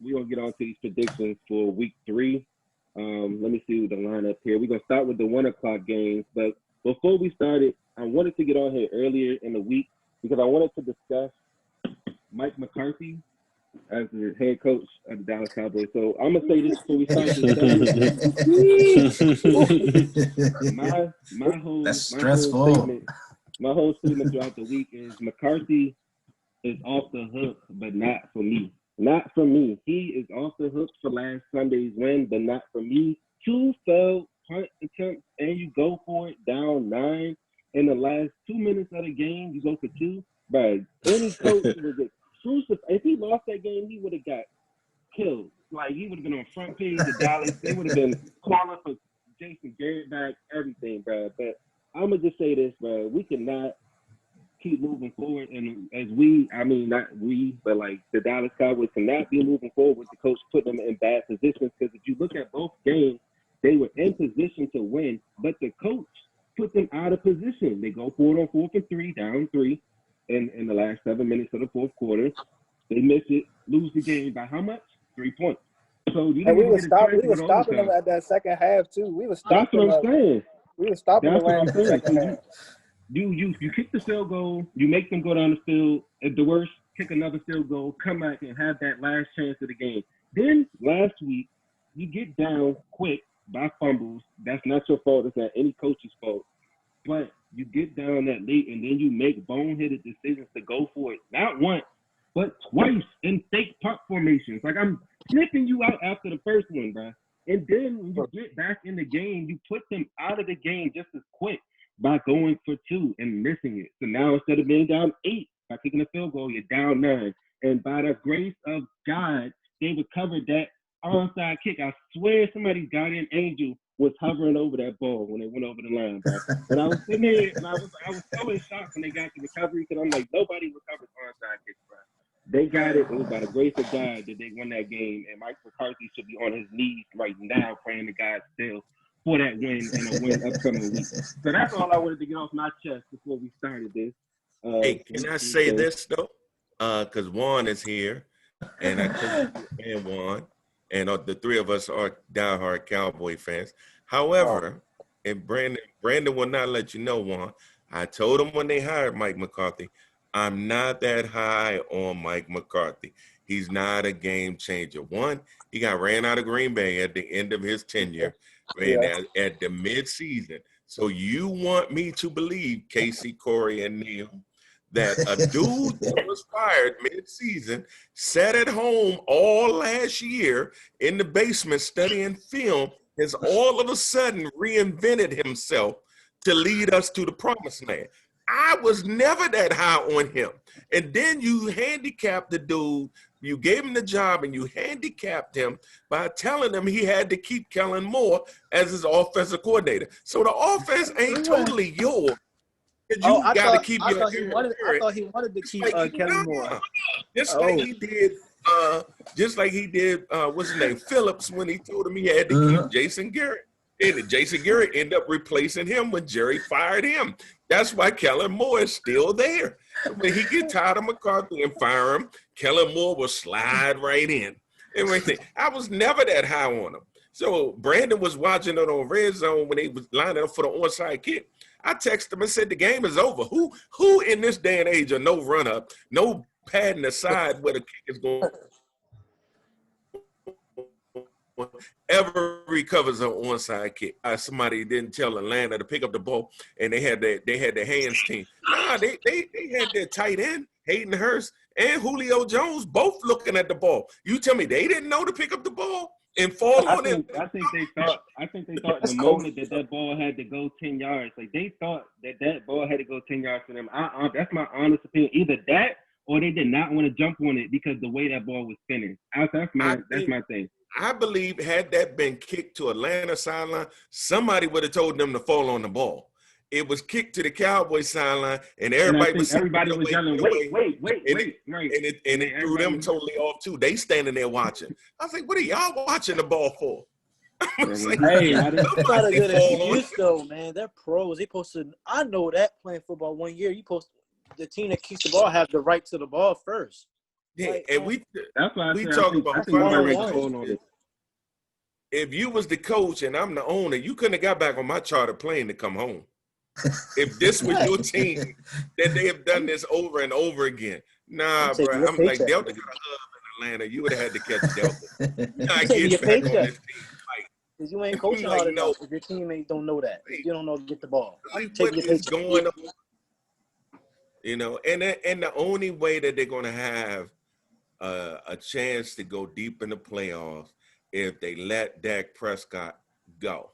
we're gonna get on to these predictions for week 3. Let me see the lineup here. We're gonna start with the 1:00 games, but before we started, I wanted to get on here earlier in the week because I wanted to discuss Mike McCarthy as the head coach of the Dallas Cowboys. So I'm gonna say this before we start this. my whole statement throughout the week is McCarthy is off the hook, but not for me. Not for me. He is off the hook for last Sunday's win, but not for me. 2 failed punt attempts, and you go for it down 9 in the last 2 minutes of the game. You go for 2. But any coach would get crucified. If he lost that game, he would have got killed. Like, he would have been on front page of Dallas. They would have been calling for Jason Garrett back, everything, bro. But I'm going to just say this, bro. We cannot keep moving forward. And as not we, but like the Dallas Cowboys cannot be moving forward with the coach putting them in bad positions. Because if you look at both games, they were in position to win, but the coach put them out of position. They go for it on 4th and 3, down 3 in the last 7 minutes of the fourth quarter. They miss it, lose the game by how much? 3 points. So we were stopping them at that second half too. We were stopping. That's what I'm saying. We were stopping the Rams in the second half. You kick the field goal, you make them go down the field. At the worst, kick another field goal, come back and have that last chance of the game. Then last week, you get down quick by fumbles. That's not your fault. It's not any coach's fault. But you get down that late, and then you make boneheaded decisions to go for it. Not once, but twice in fake punt formations. Like, I'm sniffing you out after the first one, bro. And then when you get back in the game, you put them out of the game just as quick by going for 2 and missing it. So now instead of being down 8 by kicking a field goal, you're down 9. And by the grace of God, they recovered that onside kick. I swear somebody's guardian angel was hovering over that ball when they went over the line, bro. And I was sitting here and I was so in shock when they got the recovery because I'm like, nobody recovers onside kicks, bro. They got it. It was by the grace of God that they won that game. And Mike McCarthy should be on his knees right now praying to God still for that win and a win upcoming week. So that's all I wanted to get off my chest before we started this. Hey, can I say this, though? Because Juan is here, and I coach and Juan, and the 3 of us are diehard Cowboy fans. However, and Brandon will not let you know, Juan, I told him when they hired Mike McCarthy, I'm not that high on Mike McCarthy. He's not a game changer. One, he got ran out of Green Bay at the end of his tenure, at the midseason. So you want me to believe, Casey, Corey, and Neil, that a dude that was fired mid-season sat at home all last year in the basement studying film has all of a sudden reinvented himself to lead us to the promised land. I was never that high on him. And then you handicapped the dude. You gave him the job and you handicapped him by telling him he had to keep Kellen Moore as his offensive coordinator. So the offense ain't totally yours. You got to keep your. I thought he wanted to keep Kellen Moore. Just like he did. What's his name? Phillips, when he told him he had to keep Jason Garrett. And Jason Garrett ended up replacing him when Jerry fired him. That's why Kellen Moore is still there. When he get tired of McCarthy and fire him, Kellen Moore will slide right in. Everything. I was never that high on him. So Brandon was watching it on Red Zone when they was lining up for the onside kick. I texted him and said the game is over. Who in this day and age of no run up, no padding aside where the kick is going, ever recovers an onside kick? Somebody didn't tell Atlanta to pick up the ball, and they had the hands team. Nah, they had their tight end, Hayden Hurst, and Julio Jones both looking at the ball. You tell me they didn't know to pick up the ball and fall on it? I think they thought the moment that ball had to go 10 yards, like they thought that ball had to go 10 yards for them. That's my honest opinion. Either that or they did not want to jump on it because the way that ball was finished. That's my thing. I believe had that been kicked to Atlanta sideline, somebody would have told them to fall on the ball. It was kicked to the Cowboys sideline, and everybody was yelling, wait. And it threw them totally off too. They standing there watching. I was like, what are y'all watching the ball for? Hey, that's not a good excuse though, man. They're pros. They supposed to. I know that playing football 1 year, the team that keeps the ball have the right to the ball first. Yeah, Like, and That's why we I talk think, about I think Why ready to not? call on it. if you was the coach and I'm the owner, you couldn't have got back on my charter plane to come home. If this was your team, that they have done this over and over again. Nah, I'm bro. taking your I'm like, paycheck. Delta got a hub in Atlanta. You would have had to catch Delta. You're not Taking your getting back on paycheck. this team. Because you ain't coaching Like, hard no. enough if your teammates don't know that. If you don't know to get the ball. I'm Like, taking what your is paycheck. going on? You know, and the only way that they're going to have a chance to go deep in the playoffs if they let Dak Prescott go.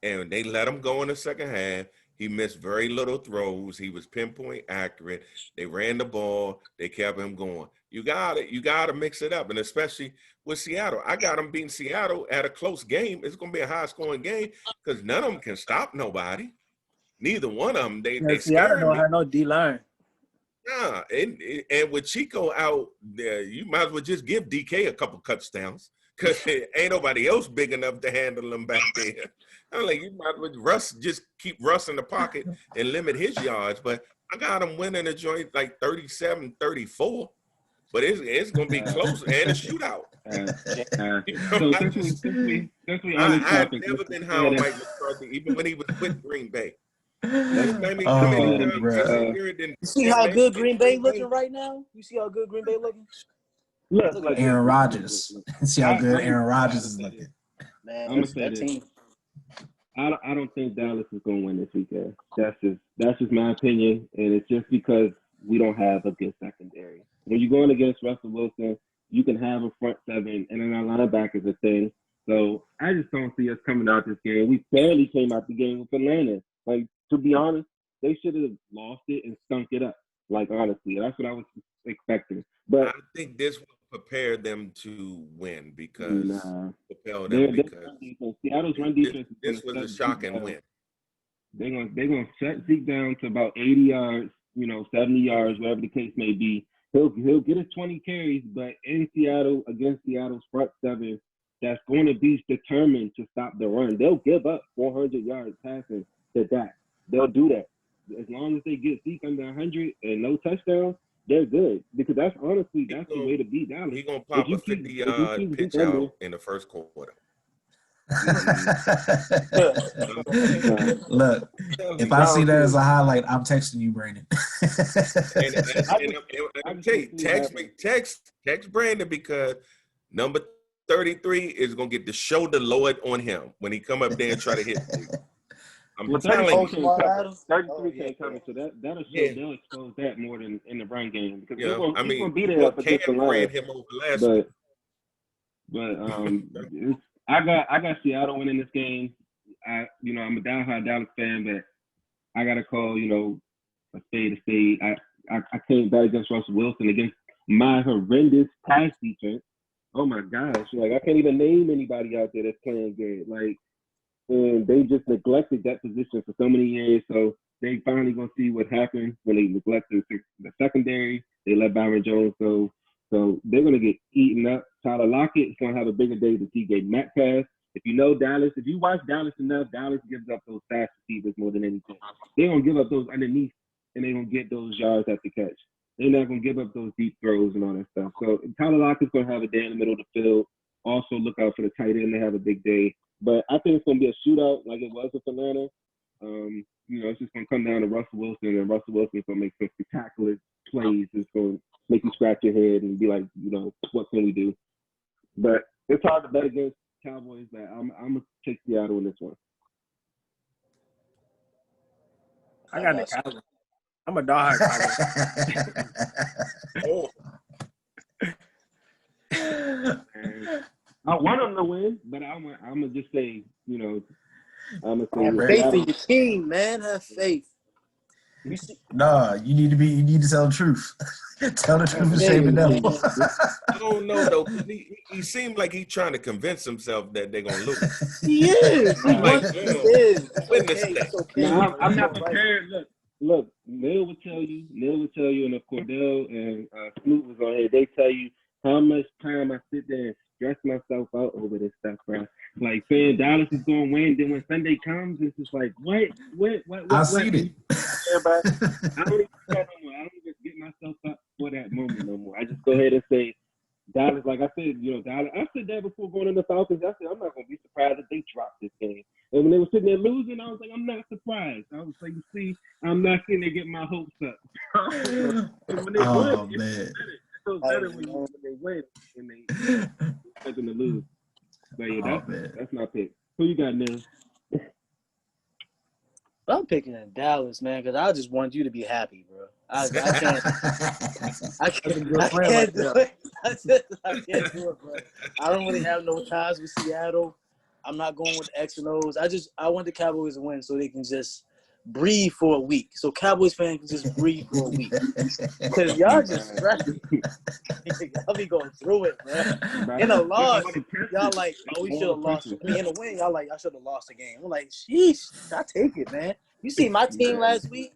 And they let him go in the second half. He missed very little throws. He was pinpoint accurate. They ran the ball. They kept him going. You gotta mix it up, and especially with Seattle. I got them beating Seattle at a close game. It's gonna be a high-scoring game because none of them can stop nobody. Neither one of them. They Seattle scaring don't me. have no D-line. Nah, and with Chico out there, you might as well just give DK a couple touchdowns because ain't nobody else big enough to handle him back there. I'm like, you might as well just keep Russ in the pocket and limit his yards. But I got him winning the joint like 37-34. But it's going to be close and a shootout. So since we on this I've topic, never been high on Mike McCarthy, even when he was with Green Bay. You see how good Green Bay looking right now? You see how good Green Bay looking? Look, Aaron Rodgers. See how good Aaron Rodgers is looking. Man, I'm gonna say that this. team. I don't think Dallas is going to win this weekend. That's just my opinion, and it's just because we don't have a good secondary. When you're going against Russell Wilson, you can have a front seven, and then our linebackers a thing. So I just don't see us coming out this game. We barely came out the game with Atlanta. Like, to be honest, they should have lost it and stunk it up. Like, honestly, that's what I was expecting. But I think this will prepare them to win because Seattle's run defense. This was a shocking win. They're gonna shut Zeke down to about 80 yards, 70 yards, whatever the case may be. He'll get his 20 carries, but in Seattle against Seattle's front seven, that's going to be determined to stop the run. They'll give up 400 yards passing to that. They'll do that as long as they get Zeke under 100 and no touchdowns. They're good because that's the way to beat Dallas. He's gonna pop a 50-yard pitch out in the first quarter. Look, if I see that as a highlight, I'm texting you, Brandon. I'm telling you, text Brandon because number 33 is gonna get the shoulder lowered on him when he come up there and try to hit me. I'm telling you, 33 can't cover, so that'll show they'll expose that more than in the run game because he's gonna beat it up against the line. Him over last week. But I got Seattle winning this game. I'm a diehard Dallas fan, but I gotta call a spade a spade. I can't bet against Russell Wilson against my horrendous pass defense. Oh my gosh, I can't even name anybody out there that's playing good. And they just neglected that position for so many years. So they finally gonna see what happened when they neglected the secondary. They let Byron Jones go. So they're gonna get eaten up. Tyler Lockett is gonna have a bigger day than TJ Metcalf. If you know Dallas, if you watch Dallas enough, Dallas gives up those fast receivers more than anything. They're gonna give up those underneath, and they're gonna get those yards at the catch. They're not gonna give up those deep throws and all that stuff. So Tyler Lockett's gonna have a day in the middle of the field. Also look out for the tight end. They have a big day. But I think it's going to be a shootout like it was with Atlanta. It's just going to come down to Russell Wilson, and Russell Wilson's going to make some spectacular plays. It's going to make you scratch your head and be like, what can we do? But it's hard to bet against Cowboys, but I'm going to take Seattle in this one. I got the Cowboys. I'm a diehard Cowboys. I want them to win, but I'm gonna just say, I'm gonna say have faith in your team, man. Have faith. No, you need to tell the truth. Tell the truth and shame the devil. I don't know though. He seemed like he's trying to convince himself that they're gonna lose. He is. No, I'm not prepared. Look, Neil will tell you, and if Cordell and Snoop was on here, they tell you how much time I sit there and stress myself out over this stuff, bro. Like saying Dallas is going to win, then when Sunday comes, it's just like, what? I've seen it. I don't even get myself up for that moment no more. I just go ahead and say Dallas, like I said, Dallas. I said that before going in the Falcons. I said I'm not gonna be surprised if they drop this game. And when they were sitting there losing, I was like, I'm not surprised. I was like, you see, I'm not sitting there getting my hopes up. And when they win, man. it feels better when they win and they expect them to lose. But yeah, that's my pick. Who you got, Neil? I'm picking in Dallas, man, because I just want you to be happy, bro. I can't do it. I can't do it, bro. I don't really have no ties with Seattle. I'm not going with the X and O's. I want the Cowboys to win so they can just breathe for a week. So Cowboys fans can just breathe for a week. Because y'all just stressing. Y'all be going through it, bro. In a loss, y'all like, oh, we should have lost. I mean, in a win, y'all like, I should have lost the game. I'm like, sheesh, I take it, man. You see my team last week?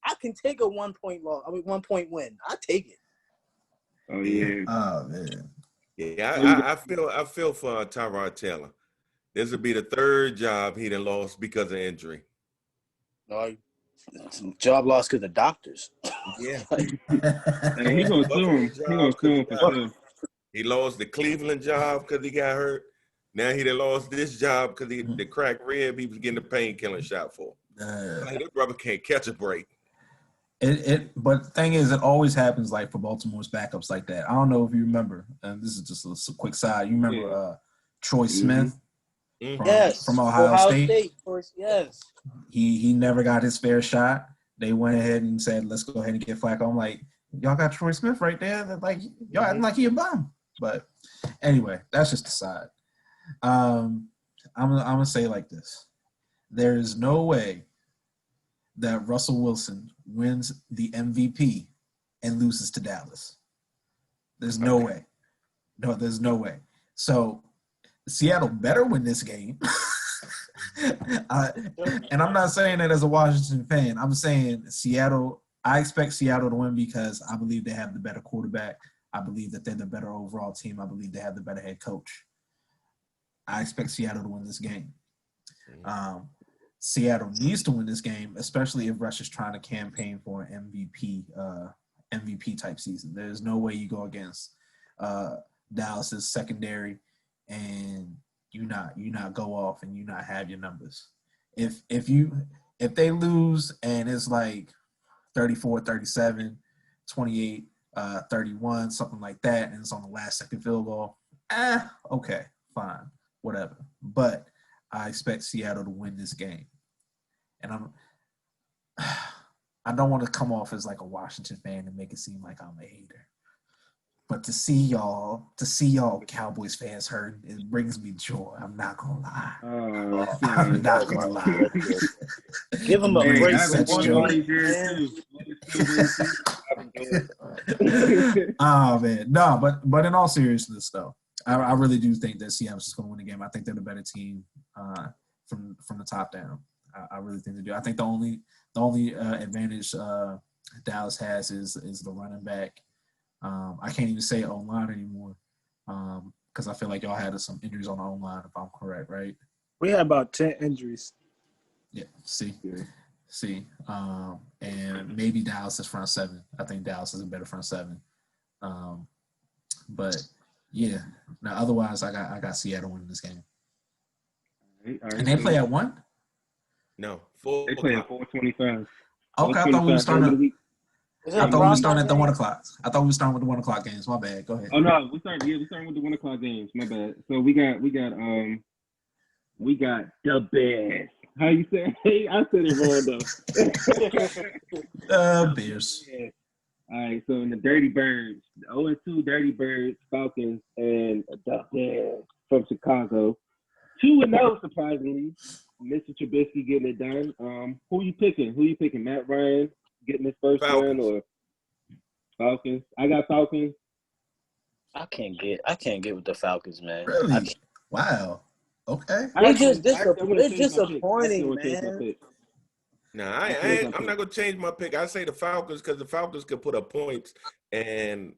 I can take a 1 point loss. 1 point win. I take it. Oh yeah. Oh man. Yeah, I feel for Tyrod Taylor. This would be the third job he done lost because of injury. No, job lost because of doctors. Yeah. Hey, he gonna sue him. He gonna sue him for sure. He lost the Cleveland job because he got hurt. Now he done lost this job because the cracked rib he was getting the painkilling shot for. Like, that brother can't catch a break. But the thing is, it always happens like for Baltimore's backups like that. I don't know if you remember, and this is just a quick side. You remember Troy Smith from Ohio State? Yes. He never got his fair shot. They went ahead and said, let's go ahead and get Flacco. I'm like, y'all got Troy Smith right there. They're like, y'all acting like he a bum. But anyway, that's just the side. I'm gonna say it like this. There is no way that Russell Wilson wins the MVP and loses to Dallas. There's no way. No, there's no way. So Seattle better win this game. And I'm not saying that as a Washington fan. I'm saying Seattle. I expect Seattle to win because I believe they have the better quarterback. I believe that they're the better overall team. I believe they have the better head coach. I expect Seattle to win this game. Seattle needs to win this game, especially if Russ is trying to campaign for an MVP type season. There's no way you go against Dallas's secondary and you not go off and you not have your numbers. If they lose and it's like 34-37, 28-31, something like that, and it's on the last second field goal, okay, fine, whatever. But I expect Seattle to win this game. And I don't want to come off as like a Washington fan and make it seem like I'm a hater. But to see y'all Cowboys fans hurt, it brings me joy. I'm not gonna lie. I'm not gonna lie. Give them a break. Oh man, no, but in all seriousness though, I really do think that Seattle's just gonna win the game. I think they're the better team from the top down. I really think they do. I think the only advantage Dallas has is the running back. I can't even say O-line anymore because I feel like y'all had some injuries on the O-line, if I'm correct, right? We had about 10 injuries. Yeah, see. And maybe Dallas is front seven. I think Dallas is a better front seven. But, yeah. Now, otherwise, I got Seattle winning this game. And they play at 1? No, they play at 4:25. Okay, I thought we were starting. I thought we were starting at the 1 o'clock. I thought we were starting with the 1 o'clock games. My bad. Go ahead. Oh no, we're starting with the 1 o'clock games. My bad. So we got the Bears. How you say? Hey, I said it wrong though. Bears. Yeah. All right. So in the Dirty Birds, the 0-2 Dirty Birds, Falcons, and the Bears from Chicago. 2-0 surprisingly. Mr. Trubisky getting it done. Who you picking? Matt Ryan getting his first win or Falcons? I got Falcons. I can't get with the Falcons, man. Really? Wow. Okay. It's disappointing, man. No, I'm not gonna change my pick. I say the Falcons because the Falcons could put up points, and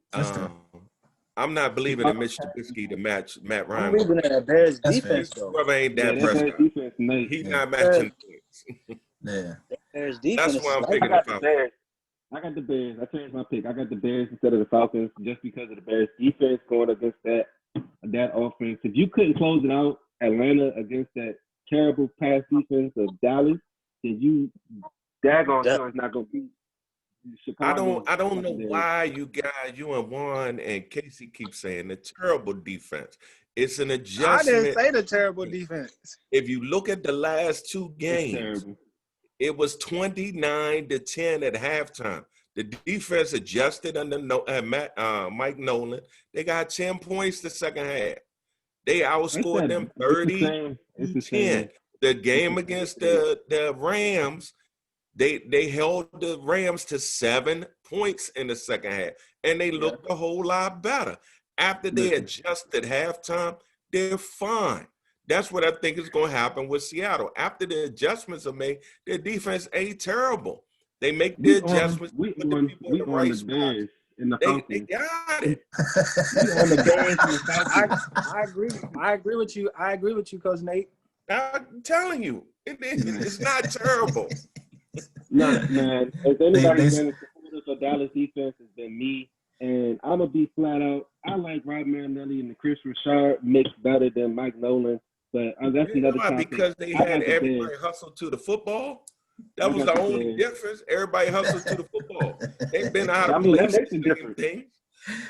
I'm not believing in Mitch Trubisky to match Matt Ryan. I'm believing in the Bears defense, though. Brother ain't that Prescott. He's not matching points. Yeah. Bears defense. That's why I'm picking the Falcons. I got the Bears. I changed my pick. I got the Bears instead of the Falcons just because of the Bears defense going against that offense. If you couldn't close it out, Atlanta against that terrible pass defense of Dallas, then you daggone sure it's not gonna beat Chicago. I don't know why you and Juan and Casey keep saying the terrible defense. It's an I adjustment. didn't say the terrible defense. If you look at the last two It's games, terrible. it was 29-10 at halftime. The defense adjusted under Mike Nolan. They got 10 points the second half. They outscored them 30-10. The game against the Rams, they held the Rams to 7 points in the second half, and they looked a whole lot better. After they adjusted halftime, they're fine. That's what I think is going to happen with Seattle. After the adjustments are made, their defense ain't terrible. They make the adjustments. We on the Bears in the Falcons. They got it. On the Bears and the Falcons. I agree. I agree with you. I agree with you, Coach Nate. I'm telling you, it's not terrible. No, man. If anybody's been supporters of Dallas defense, it's been me. And I'm going to be flat out. I like Rob Marinelli and Chris Richard mixed better than Mike Nolan. But that's another topic. Because they had everybody hustle to the football. That was the only difference. Everybody hustled to the football. They've been out of place.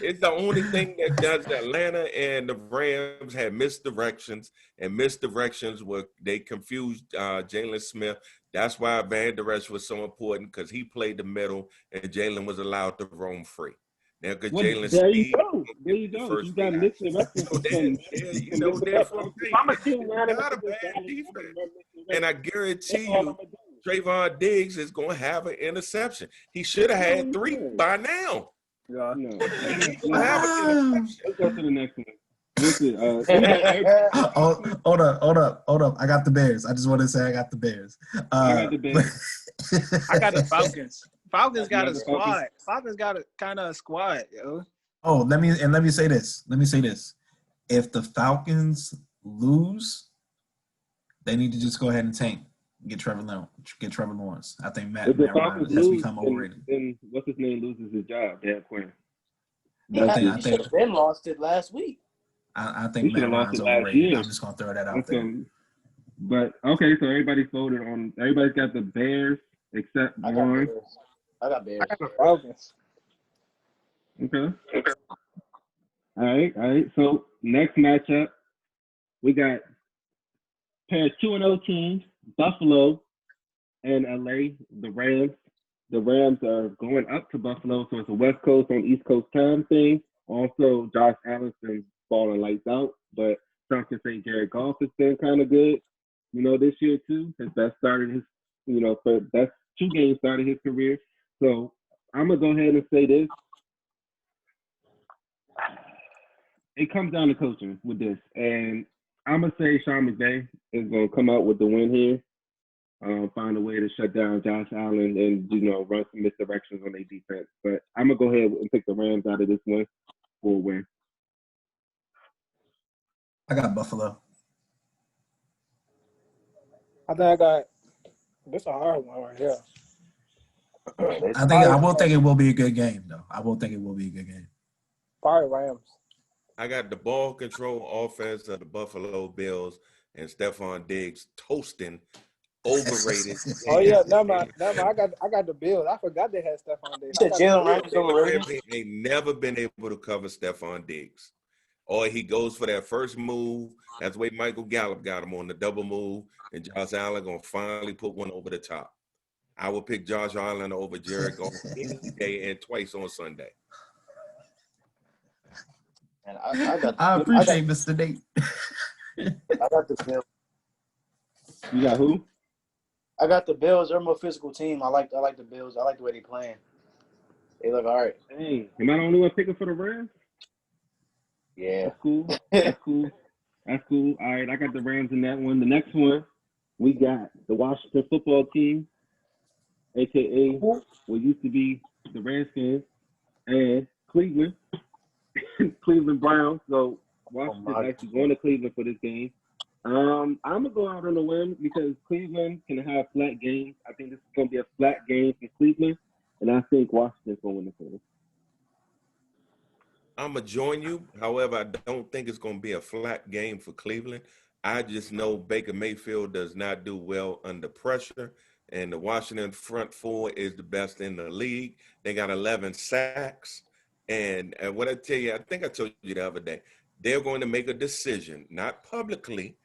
It's the only thing that does. Atlanta and the Rams had misdirections, and misdirections were they confused Jalen Smith. That's why Van Der Esch was so important because he played the middle, and Jalen was allowed to roam free. Now, because Jalen there you go. You got misdirections. I'm a team not a bad defense, and I guarantee you, Trayvon Diggs is going to have an interception. He should have had 3 by now. No. He's going to have an interception. Let's go to the next one. Listen, hold up. I got the Bears. I just want to say I got the Bears. I got the Bears. I got the Falcons. Falcons got a squad. Falcons got a kind of a squad, yo. Oh, let me say this. If the Falcons lose, they need to just go ahead and tank. Get Trevor Lawrence. I think Matt Ryan has become overrated. Then what's his name loses his job? Dan Quinn. I think Ben lost it last week. I think Matt Ryan's overrated. I'm just gonna throw that out there. But okay, so everybody's got the Bears except Warren. I got Bears. I got the Falcons. Okay. All right. So next matchup, we got pair of 2-0 teams, Buffalo and LA, the Rams. The Rams are going up to Buffalo, so it's a West Coast on East Coast time thing. Also, Josh Allen's been falling lights out, but some can say Jared Goff has been kind of good, this year too. His best started his, for best 2 games started his career. So I'm gonna go ahead and say this. It comes down to coaching with this, and I'm gonna say Sean McVay is gonna come out with the win here. Find a way to shut down Josh Allen and run some misdirections on their defense. But I'm gonna go ahead and pick the Rams out of this one for a win. I got Buffalo. I think I got this a hard one right here. I will think it will be a good game, though. I will think it will be a good game. Probably Rams. I got the ball control offense of the Buffalo Bills and Stephon Diggs toasting overrated. Oh yeah, never mind. I got the Bills. I forgot they had Stephon Diggs. You said Jalen Ramsey overrated. Ain't never been able to cover Stephon Diggs. Or he goes for that first move. That's the way Michael Gallup got him on the double move, and Josh Allen gonna finally put one over the top. I would pick Josh Allen over Jared Goff any day and twice on Sunday. And I appreciate Mr. Nate. I got the Bills. You got who? I got the Bills. They're a more physical team. I like the Bills. I like the way they playing. They look all right. Hey, am I the only one picking for the Rams? Yeah. That's cool. All right, I got the Rams in that one. The next one, we got the Washington football team, a.k.a. what used to be the Redskins, and Cleveland Browns. So Washington's actually going to Cleveland for this game. I'm going to go out on a win because Cleveland can have flat games. I think this is going to be a flat game for Cleveland. and I think Washington's going to win the series. I'm going to join you. However, I don't think it's going to be a flat game for Cleveland. I just know Baker Mayfield does not do well under pressure, and the Washington front four is the best in the league. They got 11 sacks. And what I tell you, I think I told you the other day, they're going to make a decision, not publicly,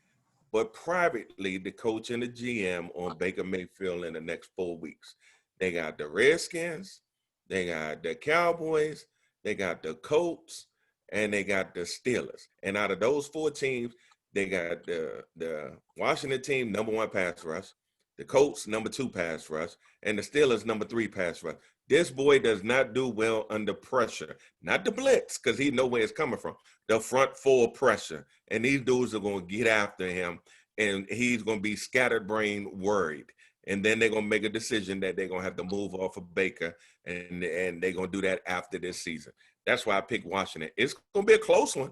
but privately, the coach and the GM on Baker Mayfield in the next 4 weeks. They got the Redskins, they got the Cowboys, they got the Colts, and they got the Steelers. And out of those 4 teams, they got the Washington team, number 1 pass rush, the Colts, number 2 pass rush, and the Steelers, number 3 pass rush. This boy does not do well under pressure. Not the blitz, because he know where it's coming from. The front 4 pressure. And these dudes are going to get after him, and he's going to be scattered brain worried. And then they're going to make a decision that they're going to have to move off of Baker, and they're going to do that after this season. That's why I picked Washington. It's going to be a close one.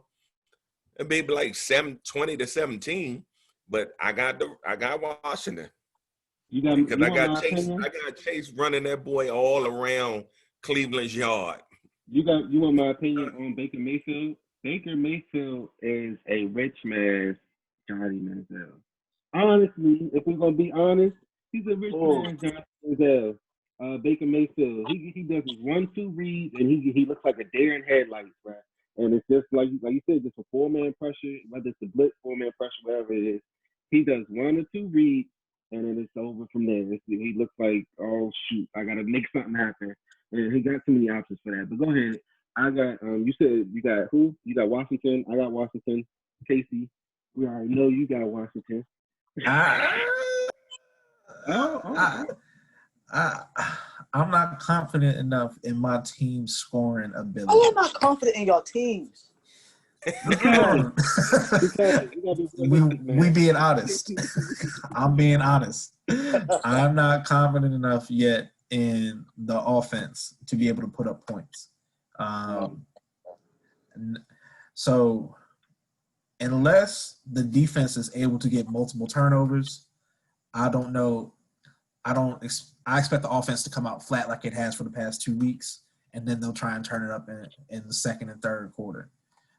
It'll be like 20-17, but I got Washington. Because I got Chase running that boy all around Cleveland's yard. You want my opinion on Baker Mayfield? Baker Mayfield is a rich man's Johnny Manziel. Honestly, if we're gonna be honest, he's a rich man's Johnny Manziel. Baker Mayfield. He does his 1-2 reads, and he looks like a deer in headlights, bro. And it's just like you said, just a 4-man pressure, whether it's the blitz, 4-man pressure, whatever it is. He does 1 or 2 reads, and then it's over from there. He looks like, oh shoot, I gotta make something happen. And he got too many options for that. But go ahead. I got you said you got who? You got Washington. I got Washington. Casey, we already know you got Washington. I'm not confident enough in my team's scoring ability. I am not confident in your teams. We being honest. I'm being honest. I'm not confident enough yet in the offense to be able to put up points. So unless the defense is able to get multiple turnovers, I don't know. I expect the offense to come out flat like it has for the past 2 weeks, and then they'll try and turn it up in the second and third quarter.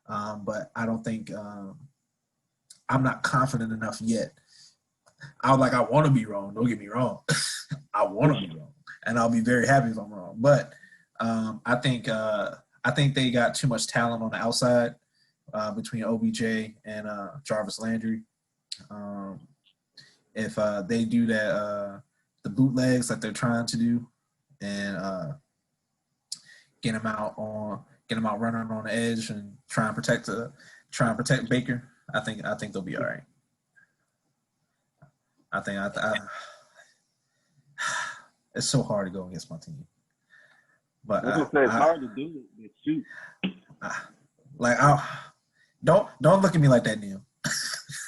But I don't think I'm not confident enough yet. I want to be wrong. Don't get me wrong. I want to be wrong, and I'll be very happy if I'm wrong. But I think they got too much talent on the outside between OBJ and Jarvis Landry. If they do that, the bootlegs that they're trying to do, and get them out running on the edge and try and protect Baker, I think they'll be all right. It's so hard to go against my team. But it's hard to do it. Shoot. Don't look at me like that, Neil.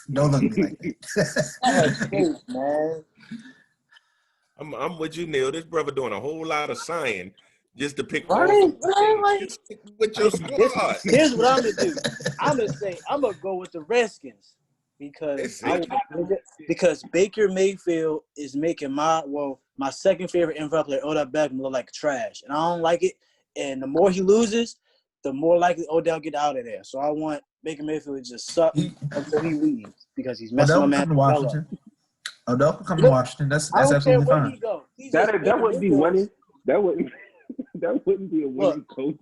Don't look at me like that. Man. I'm with you, Neil. This brother doing a whole lot of signing just to pick Right. with your squad. Here's what I'm gonna do. I'm gonna go with the Redskins because Baker Mayfield is making my second favorite NFL player, Odell Beckham, look like trash, and I don't like it. And the more he loses, the more likely Odell get out of there. So I want Baker Mayfield to just suck until he leaves because he's messing my man up. Odell can come to Washington. That's absolutely fine. That wouldn't be winning. That wouldn't be a winning coach.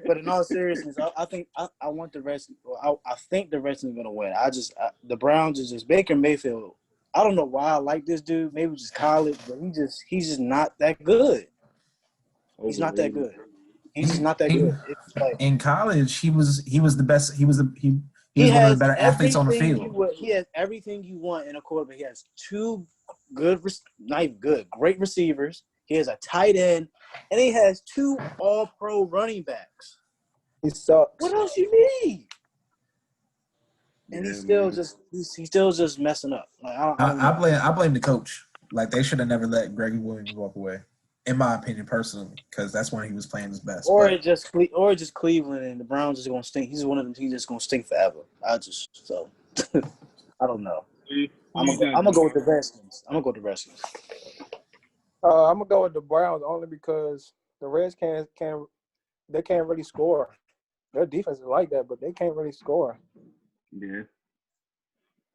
But in all seriousness, I think I want the Redskins. I think the Redskins are gonna win. The Browns is just Baker Mayfield. I don't know why I like this dude. Maybe just college, but he's just not that good. He's not that good. He's just not that good. In college, he was the best. He was one of the better athletes on the field. He has everything you want in a quarterback. He has 2 great receivers. He has a tight end, and he has 2 all-pro running backs. He sucks. What else you need? And he's still just messing up. I blame the coach. Like, they should have never let Gregory Williams walk away, in my opinion, personally, because that's when he was playing his best. Or just Cleveland, and the Browns just gonna stink. He's one of them teams that's gonna stink forever. I don't know. I'm gonna go with the Redskins. I'm gonna go with the Browns only because the Reds can't really score. Their defense is like that, but they can't really score. Yeah.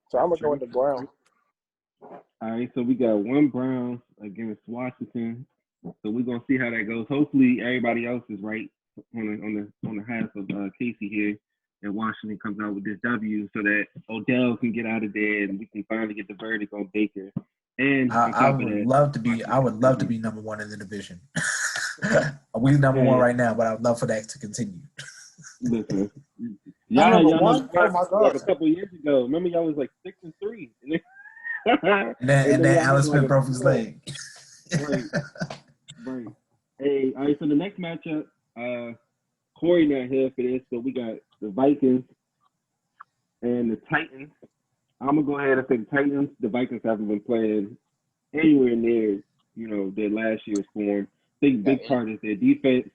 So I'm gonna go with the Browns. All right, so we got one Browns against Washington. So we're gonna see how that goes. Hopefully, everybody else is right on the half of Casey here, and Washington comes out with this W, so that Odell can get out of there and we can finally get the verdict on Baker. And I would love to be number one in the division. We're number one right now, but I would love for that to continue. Listen, Number y'all one? Oh my God! like a couple years ago. Remember, y'all was like 6-3. And then Alex Smith broke his leg. Right. Hey, all right, so the next matchup, Corey not here for this, so we got the Vikings and the Titans. I'm going to go ahead and say the Titans. The Vikings haven't been playing anywhere near, their last year's form. I think big part is their defense,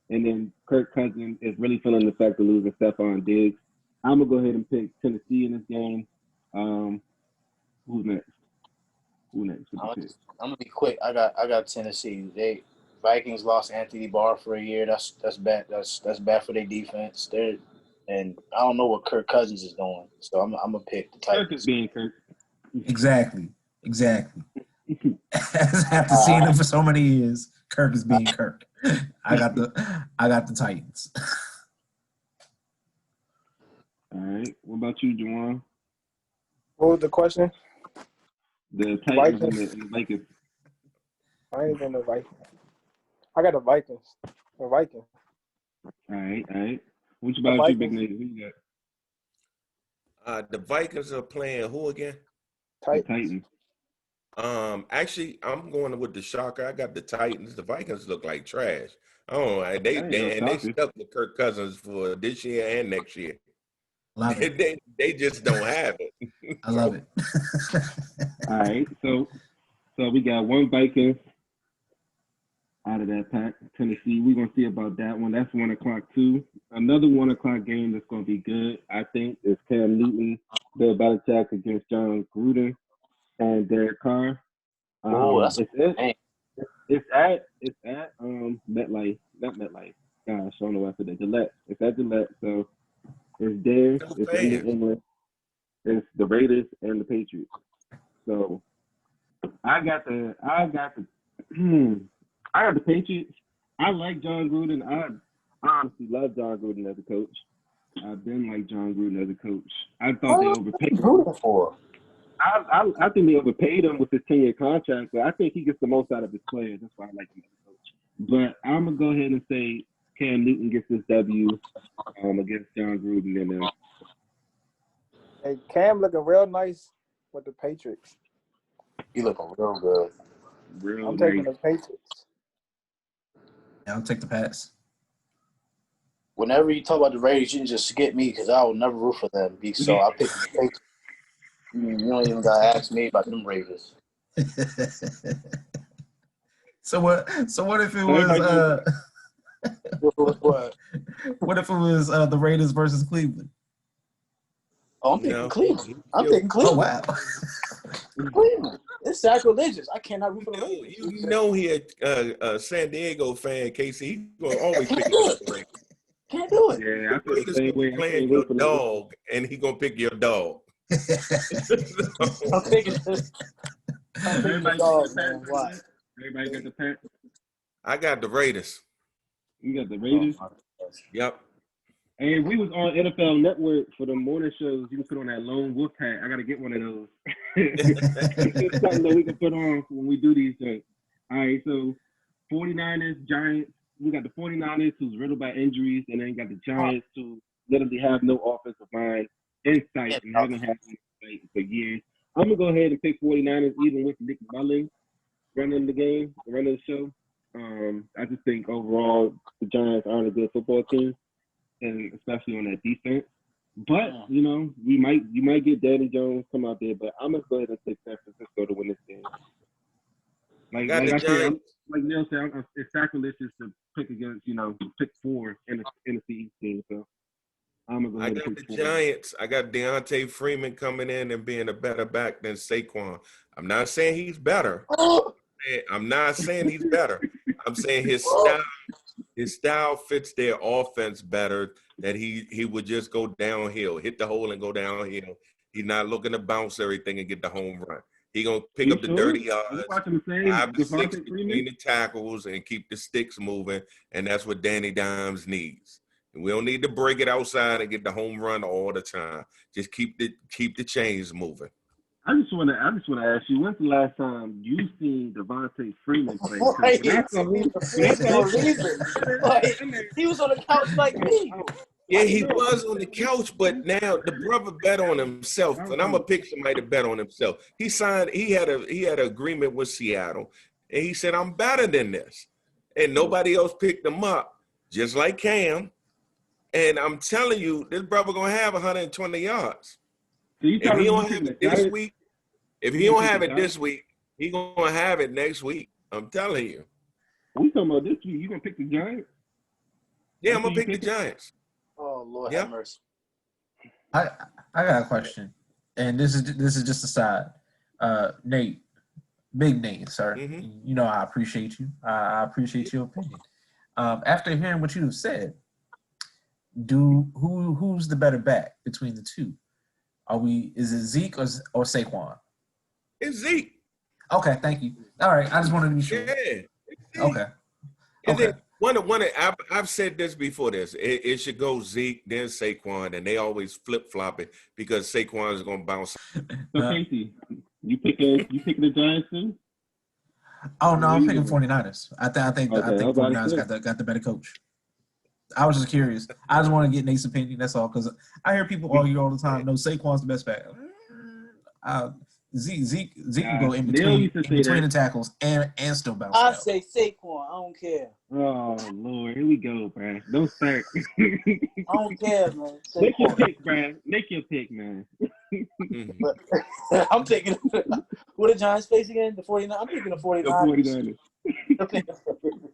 and then Kirk Cousins is really feeling the effect of losing Stephon Diggs. I'm going to go ahead and pick Tennessee in this game. Who's next? I'm gonna be quick. I got Tennessee. Vikings lost Anthony Barr for a year. That's bad. That's bad for their defense. And I don't know what Kirk Cousins is doing. So I'm gonna pick the Titans. Kirk is being Kirk. Exactly. After seeing him for so many years, Kirk is being Kirk. I got the Titans. All right. What about you, Jawaun? What was the question? The Titans and the Vikings. I ain't even the Vikings. I got the Vikings. The Vikings. All right. What about you, Big Nate? Who you got? The Vikings are playing who again? Titans. Actually, I'm going with the shocker. I got the Titans. The Vikings look like trash. I don't know. They stuck with Kirk Cousins for this year and next year. Love it. They just don't have it. I love it. All right, so we got one Vikings out of that pack. Tennessee. We're gonna see about that one. That's 1:00 too. Another 1:00 game that's gonna be good, I think, is Cam Newton, Bill Belichick against John Gruden and Derek Carr. It's at MetLife, not MetLife. Gosh, I don't know why I said that. Gillette. It's at Gillette, so it's there. It's in New England. It's the Raiders and the Patriots. So I got the Patriots. I like John Gruden. I honestly love John Gruden as a coach. I've been like John Gruden as a coach. I thought they overpaid him. I think they overpaid him with his 10-year contract, but I think he gets the most out of his players. That's why I like him as a coach. But I'm gonna go ahead and say Cam Newton gets this W against John Gruden and them. Hey, Cam looking real nice with the Patriots. He looking real good. I'm taking the Patriots. Yeah, I'll take the Pats. Whenever you talk about the Raiders, you can just skip me because I will never root for them. So I pick the Patriots. You don't even gotta ask me about them Raiders. So what if it was what if it was the Raiders versus Cleveland? Oh, I'm picking Cleveland. Oh, wow. Cleveland. It's sacrilegious. I cannot root for the Raiders. You know he a San Diego fan, Casey. He's going to always pick the Raiders. Can't do it. Yeah, I feel the same way. Playing your dog, and he going to pick your dog. I'm picking the dog, man. Why? Everybody got the Pats? I got the Raiders. You got the Raiders? Yep. And we was on NFL Network for the morning shows. You can put on that lone wolf hat. I got to get one of those. It's something that we can put on when we do these things. All right, so 49ers, Giants. We got the 49ers who's riddled by injuries, and then you got the Giants who literally have no offensive line in sight and haven't had it for years. I'm going to go ahead and pick 49ers even with Nick Mullins running the game, running the show. I just think overall the Giants aren't a good football team, and especially on that defense. But you might get Danny Jones come out there, but I'm gonna go ahead and take San Francisco to win this game. Like I said, like Neil said, it's sacrilegious to pick against pick 4 in the NFC team. So I'm gonna go ahead and pick 4. Giants. I got Deontay Freeman coming in and being a better back than Saquon. I'm not saying he's better. I'm not saying he's better. I'm saying his style fits their offense better. That he would just go downhill, hit the hole and go downhill. He's not looking to bounce everything and get the home run. He gonna pick up the dirty yards, 5 to 6 between the tackles, and keep the sticks moving. And that's what Danny Dimes needs. And we don't need to break it outside and get the home run all the time. Just keep the chains moving. I just want to ask you, when's the last time you seen Devontae Freeman play? Right. He was on the couch like me. Yeah, he was on the couch, but now the brother bet on himself, and I'm gonna pick somebody to bet on himself. He had an agreement with Seattle, and he said, "I'm better than this," and nobody else picked him up, just like Cam. And I'm telling you, this brother gonna have 120 yards. If he don't have it this week, he gonna have it next week. I'm telling you. We talking about this week? You gonna pick the Giants? Yeah, I'm gonna pick the Giants. Oh Lord, have mercy. I got a question, and this is just a side. Nate, big Nate, sir. Mm-hmm. You know I appreciate you. I appreciate your opinion. After hearing what you said, who's the better back between the two? Is it Zeke or Saquon? It's Zeke. Okay, thank you. All right, I just wanted to be sure. Yeah. Okay. I've said this before. It should go Zeke, then Saquon, and they always flip flop it because Saquon is going to bounce. So Casey, you picking the Giants too? Oh no, I'm picking 49ers. I think 49ers got the better coach. I was just curious. I just want to get Nate's opinion. That's all, because I hear people argue all the time. No, Saquon's the best back. Zeke can go in between the tackles and still bounce. I say Saquon. I don't care. Oh Lord, here we go, man. Don't start. I don't care, man. Saquon. Make your pick, man. Make your pick, man. I'm taking who the Giants face again? The 49ers. I'm picking the 49ers. The 49ers.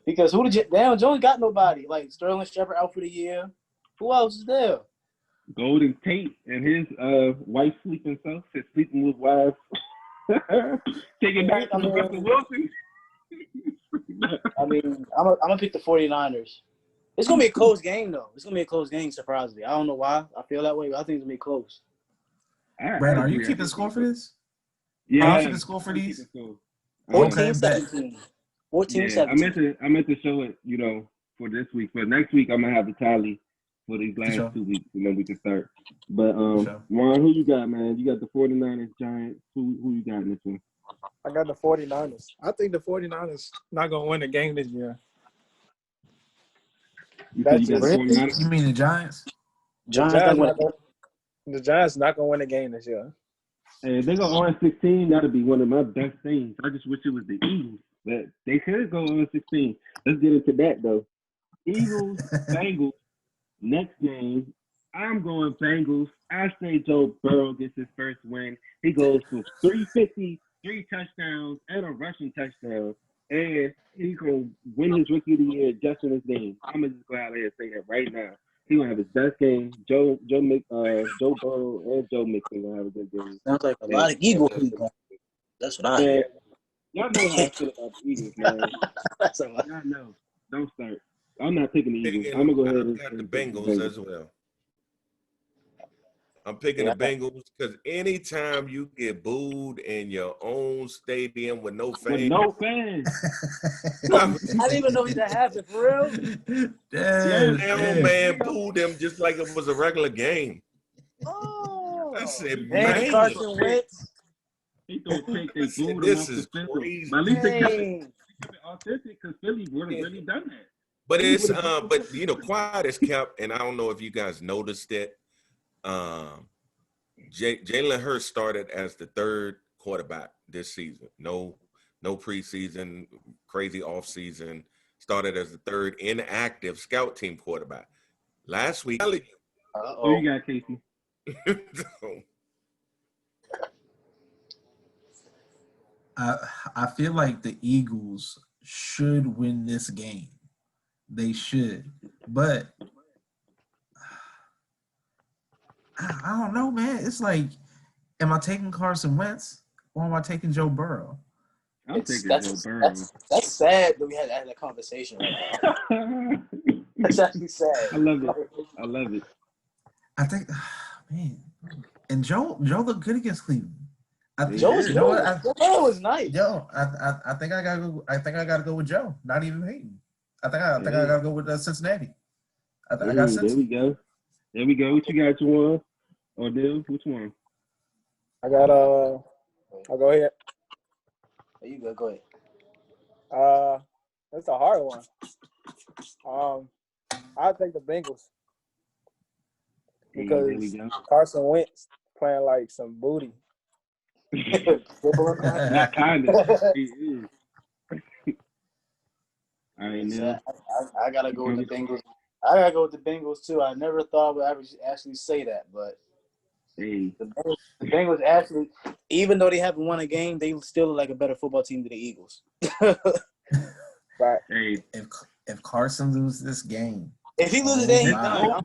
Because Daniel Jones got nobody. Like Sterling Shepard out for the year. Who else is there? Golden Tate and his wife sleeping self. His sleeping with wives. Taking back to Russell Wilson. I mean, I'm gonna pick the 49ers. It's gonna be a close game though. It's gonna be a close game, surprisingly. I don't know why I feel that way, but I think it's gonna be close. Brad, are you keeping score for this? Yeah, are you keeping score for these? 14-17. 14-17. I meant to show it, for this week. But next week I'm gonna have the tally for these last 2 weeks, and then we can start. But Juan, who you got, man? You got the 49ers, Giants. Who you got in this one? I got the 49ers. I think the 49ers not gonna win the game this year. You got the 49ers? You mean the Giants? The Giants not gonna win the game this year. Hey, if they go on 16, that'll be one of my best things. I just wish it was the Eagles. But they could go on 16. Let's get into that though. Eagles, Bengals. Next game, I'm going Bengals. I say Joe Burrow gets his first win. He goes for 350, 3 touchdowns, and a rushing touchdown. And he's going to win his Rookie of the Year just in his game. I'm going to just go out here and say that right now. He's going to have his best game. Joe Burrow and Joe Mixon going to have a good game. Sounds like a lot of Eagles people. That's what I hear. Y'all know how I feel about the Eagles, man. That's a lot. Y'all know. Don't start. I'm not picking the Eagles. I'm going to go ahead and got the Bengals as well. I'm picking the Bengals because anytime you get booed in your own stadium with no fans. I didn't even know that happened, for real. Man booed them just like it was a regular game. Oh. I said, man. Carson Wentz. He don't take their booed. This is crazy. But at least they kept it authentic because Philly would have really done that. But it's quiet is kept, and I don't know if you guys noticed it. Jalen Hurts started as the third quarterback this season. No preseason, crazy offseason. Started as the third inactive scout team quarterback. Last week. Who you got, Casey? I feel like the Eagles should win this game. They should. But I don't know, man. It's like, am I taking Carson Wentz or am I taking Joe Burrow? I'm taking Joe Burrow. That's sad that we had to have that conversation right now. That's actually sad. I love it. I think, man, and Joe looked good against Cleveland. Joe's you know what? Joe was nice. I think I gotta go with Joe. Not even hating. I think I gotta go with Cincinnati. I got Cincinnati. There we go. What you got, Jawaun? Or Dill? Which one? I got I'll go ahead. You go ahead. That's a hard one. I'll take the Bengals because Carson Wentz playing like some booty. Not kind of. He is. I gotta go with the Bengals. I gotta go with the Bengals too. I never thought I would actually say that, but the Bengals actually, even though they haven't won a game, they still look like a better football team than the Eagles. Right. Hey, if Carson loses this game, if he loses, he's done.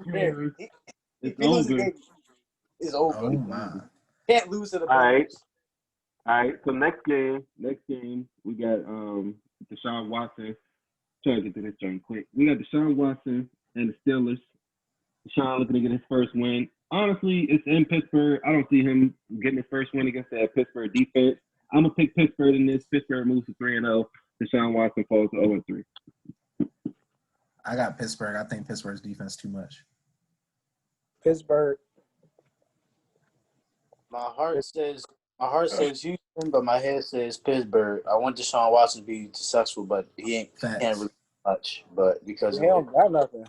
If he loses, game, it's over. Oh my! Can't lose to the Bengals. Bengals. All right. So next game, we got Deshaun Watson. Trying to get to this joint quick. We got Deshaun Watson and the Steelers. Deshaun looking to get his first win. Honestly, it's in Pittsburgh. I don't see him getting his first win against that Pittsburgh defense. I'm going to pick Pittsburgh in this. Pittsburgh moves to 3-0. Deshaun Watson falls to 0-3. I got Pittsburgh. I think Pittsburgh's defense too much. Pittsburgh. My heart says Houston, but my head says Pittsburgh. I want Deshaun Watson to be successful, but he can't really much. But because he don't got nothing.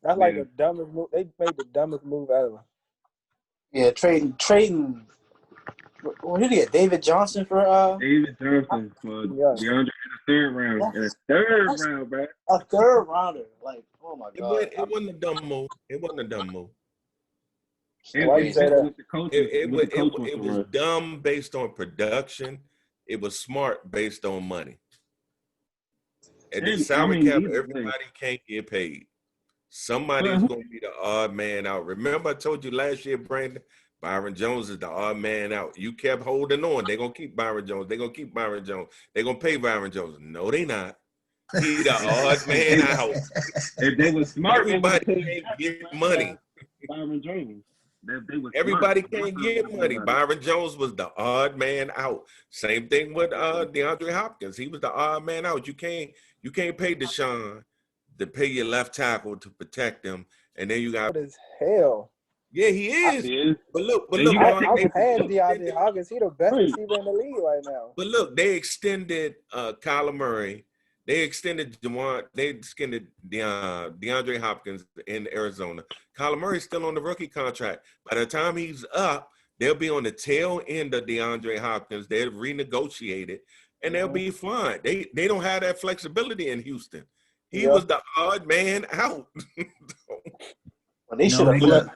That's like the dumbest move. They made the dumbest move ever. Yeah, trading. What did he get? David Johnson for David Johnson for DeAndre in the third round. In the third round, bro. A third rounder. Like, oh my god. It wasn't a dumb move. It was dumb based on production. It was smart based on money. At the salary cap, everybody can't get paid. Somebody's going to be the odd man out. Remember I told you last year, Brandon, Byron Jones is the odd man out. You kept holding on. They're going to keep Byron Jones. They're going to keep Byron Jones. They're going to pay Byron Jones. No, they not. He the odd man out. If they were smart, everybody can't get money. Byron Jones. Everybody can't get money. Byron Jones was the odd man out. Same thing with DeAndre Hopkins. He was the odd man out. You can't pay Deshaun to pay your left tackle to protect him, and then you got as hell. Yeah, he is. But look, I'm paying DeAndre Hopkins. He's the best receiver in the league right now. But look, they extended Kyler Murray. They extended Jawaun. They extended DeAndre Hopkins in Arizona. Kyler Murray's still on the rookie contract. By the time he's up, they'll be on the tail end of DeAndre Hopkins. They'll renegotiate it, and they'll be fine. They don't have that flexibility in Houston. He was the odd man out. Well, they should have. So you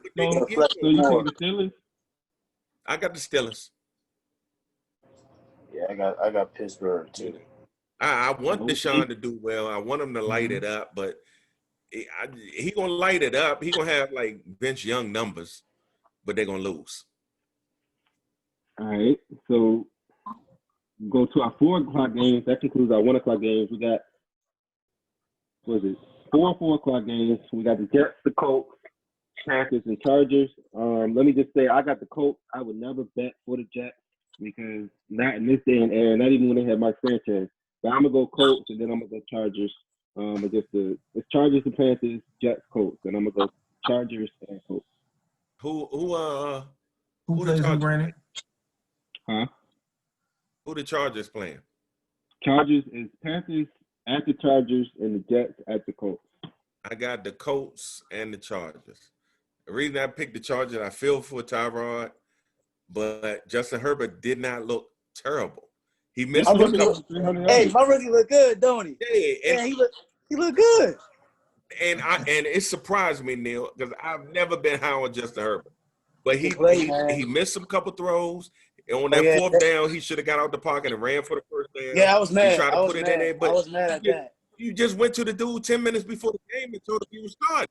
take the Steelers? I got the Steelers. Yeah, I got Pittsburgh too. I want Deshaun to do well. I want him to light it up, but he gonna light it up. He gonna have like Vince Young numbers, but they're gonna lose. All right, so go to our 4 o'clock games. That concludes our 1 o'clock games. We got 4 o'clock games. We got the Jets, the Colts, Panthers, and Chargers. Let me just say, I got the Colts. I would never bet for the Jets because not in this day and era, not even when they had Mike Sanchez. But I'm gonna go Colts, and then I'm gonna go Chargers. Against it's Chargers and Panthers, Jets, Colts, and I'm gonna go Chargers and Colts. Who plays who, Brandon? Huh? Who the Chargers playing? Chargers is Panthers at the Chargers, and the Jets at the Colts. I got the Colts and the Chargers. The reason I picked the Chargers, I feel for Tyrod, but Justin Herbert did not look terrible. He missed a couple. Hey, my rookie look good, don't he? Yeah, he look good. And it surprised me, Neil, because I've never been high on Justin Herbert. But he missed some couple throws. On that 4th down, he should have got out the pocket and ran for the first down. Yeah, I was mad. He tried to put it in there, but I was mad at that. You just went to the dude 10 minutes before the game and told him he was starting.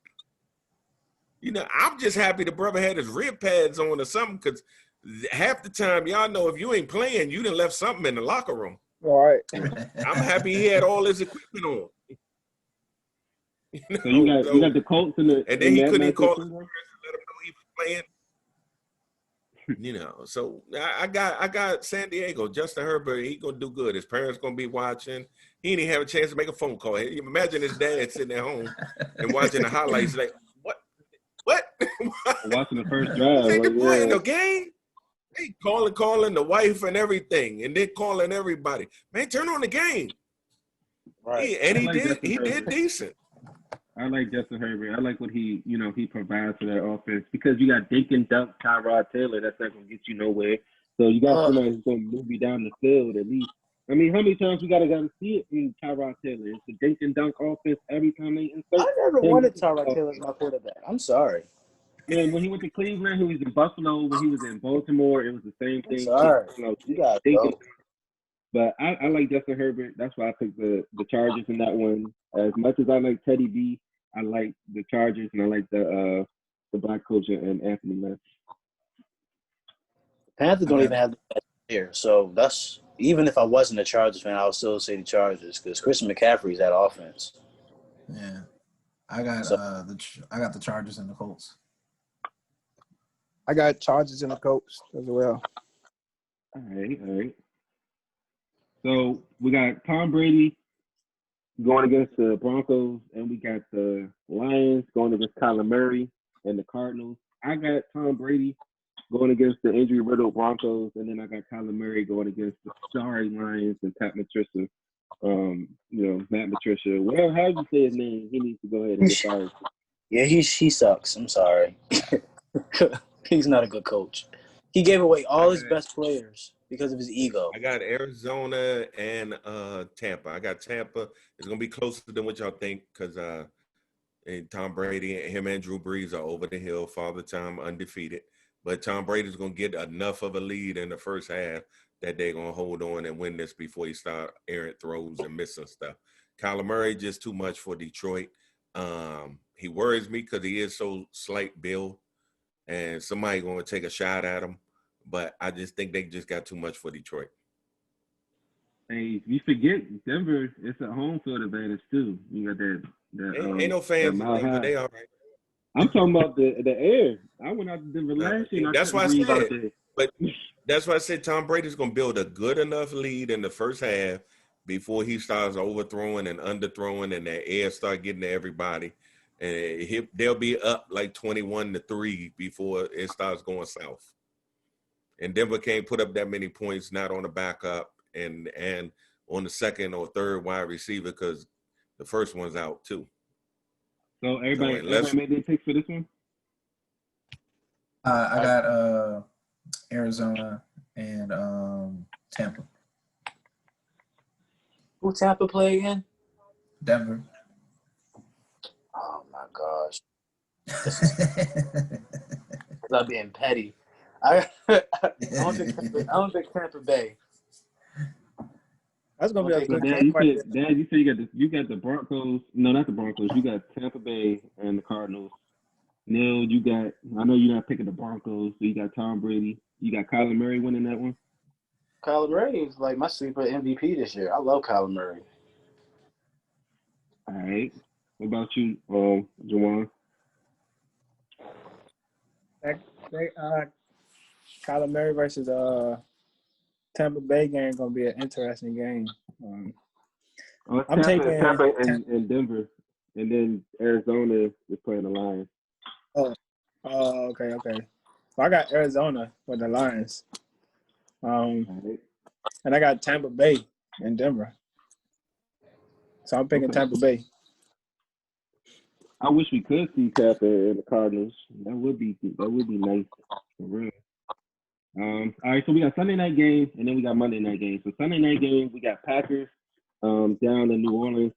You know, I'm just happy the brother had his rib pads on or something, because half the time, y'all know if you ain't playing, you done left something in the locker room. All right. I'm happy he had all his equipment on. So you got the Colts and the and then he couldn't even call too, his parents and let him know he was playing. So I got San Diego. Justin Herbert, he gonna do good. His parents gonna be watching. He didn't even have a chance to make a phone call. Imagine his dad sitting at home and watching the highlights. Like, what? Watching the first drive. This ain't the Like, point in the game. Hey, calling the wife and everything, and then calling everybody. Man, turn on the game. Right. He did decent. I like Justin Herbert. I like what he provides for that offense because you got dink and dunk Tyrod Taylor. That's not going to get you nowhere. So you got somebody who's going to move you down the field at least. I mean, how many times we got to see it in Tyrod Taylor? It's a dink and dunk offense every time they insert. I never wanted Tyrod Taylor as my quarterback. I'm sorry. Man, when he went to Cleveland, he was in Buffalo, when he was in Baltimore, it was the same thing. I'm sorry. You got to go. But I like Justin Herbert. That's why I picked the Chargers in that one. As much as I like Teddy B, I like the Chargers and I like the black coach and Anthony Lynch. Panthers don't even have the best player, so that's even if I wasn't a Chargers fan, I would still say the Chargers because Christian McCaffrey's that offense. Yeah, I got the Chargers and the Colts. I got Chargers and the Colts as well. All right. So we got Tom Brady going against the Broncos, and we got the Lions going against Kyler Murray and the Cardinals. I got Tom Brady going against the injury-riddled Broncos, and then I got Kyler Murray going against the sorry Lions and Pat Patricia. Matt Patricia. Well, how you say his name? He needs to go ahead and get fired. Yeah, he sucks. I'm sorry. He's not a good coach. He gave away all his best players because of his ego. I got Arizona and Tampa. I got Tampa. It's gonna be closer than what y'all think because Tom Brady and him and Drew Brees are over the hill, father time undefeated. But Tom Brady's gonna get enough of a lead in the first half that they're gonna hold on and win this before he start errant throws and missing stuff. Kyler Murray just too much for Detroit. He worries me because he is so slight build, and somebody gonna take a shot at him. But I just think they just got too much for Detroit. Hey, you forget Denver. It's a home field advantage too. You got that. Ain't no fans in Denver. They all right. I'm talking about the air. I went out to Denver last year. That's why I said. But that's why I said Tom Brady's gonna build a good enough lead in the first half before he starts overthrowing and underthrowing, and that air start getting to everybody, and they'll be up like 21-3 before it starts going south. And Denver can't put up that many points, not on the backup and on the second or third wide receiver because the first one's out too. So everybody made their picks for this one? I got Arizona and Tampa. Who Tampa play again? Denver. Oh my gosh. I'm being petty. I don't think Tampa Bay. That's gonna be a good game. game. Dad, you said you got the Broncos. No, not the Broncos. You got Tampa Bay and the Cardinals. Neil, I know you're not picking the Broncos, so you got Tom Brady. You got Kyler Murray winning that one. Kyler Murray is like my sleeper MVP this year. I love Kyler Murray. All right. What about you, Jawaun? Kyler Murray versus Tampa Bay game gonna be an interesting game. I'm taking Tampa and Denver, and then Arizona is playing the Lions. Okay. So I got Arizona with the Lions. Right. And I got Tampa Bay and Denver. So I'm picking Tampa Bay. I wish we could see Tampa and the Cardinals. That would be nice for real. All right, so we got Sunday night game and then we got Monday night game. So Sunday night game, we got Packers down in New Orleans.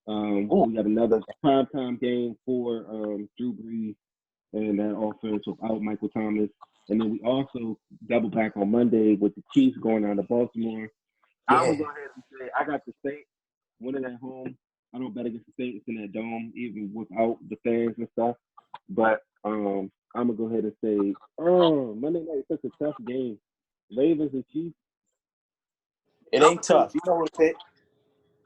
We got another primetime game for Drew Brees and that offense without Michael Thomas. And then we also double back on Monday with the Chiefs going down to Baltimore. Yeah. I would go ahead and say I got the Saints winning at home. I don't bet against the Saints in that dome, even without the fans and stuff. But I'm gonna go ahead and say, Monday night is such a tough game. Ravens and Chiefs. It ain't tough. You know what it is.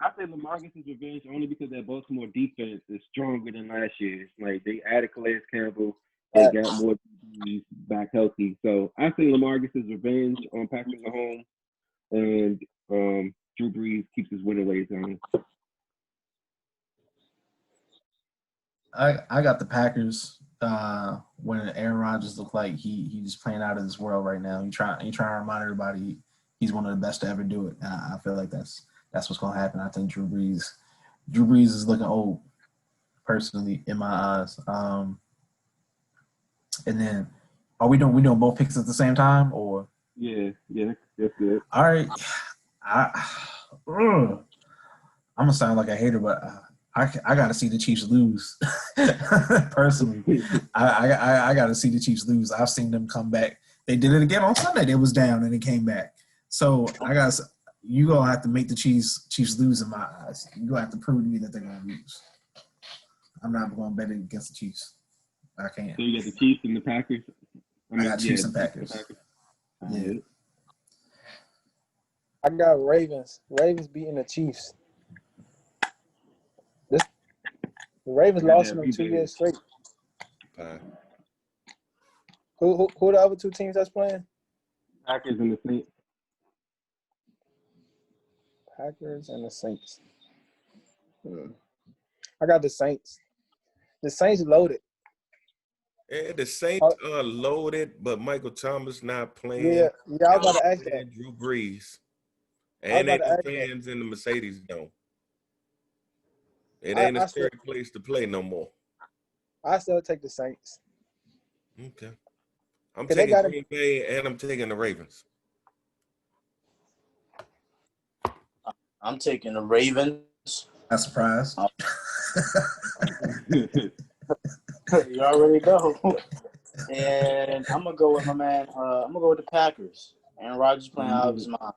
I say Lamar gets his revenge only because that Baltimore defense is stronger than last year. Like they added Calais Campbell, they got more DBs back healthy. So I say Lamar gets his revenge on Patrick Mahomes, and Drew Brees keeps his winning ways on him. I got the Packers when Aaron Rodgers looked like he's playing out of this world right now. He trying to remind everybody he's one of the best to ever do it. And I feel like that's what's going to happen. I think Drew Brees is looking old, personally, in my eyes. And then, are we doing both picks at the same time, or? Yeah, that's good. All right, I'm gonna sound like a hater, but I got to see the Chiefs lose. Personally, I got to see the Chiefs lose. I've seen them come back. They did it again on Sunday. They was down and it came back. So you gonna have to make the Chiefs lose in my eyes. You gonna have to prove to me that they're gonna lose. I'm not going to bet it against the Chiefs. I can't. So you got the Chiefs and the Packers. I got Chiefs and Packers. Yeah. I got Ravens. Ravens beating the Chiefs. The Ravens lost them 2 years straight. Who are the other two teams that's playing? Packers and the Saints. Packers and the Saints. I got the Saints. The Saints loaded. Yeah, the Saints are loaded, but Michael Thomas not playing. Yeah, I was about to ask that. Drew Brees. And they about the to ask fans in the Mercedes Dome. It ain't a scary place to play no more. I still take the Saints. Okay. I'm taking Green Bay and I'm taking the Ravens. I'm taking the Ravens. Not surprised. You already know. And I'm gonna go with my man. I'm gonna go with the Packers. Aaron Rodgers playing out of his mind.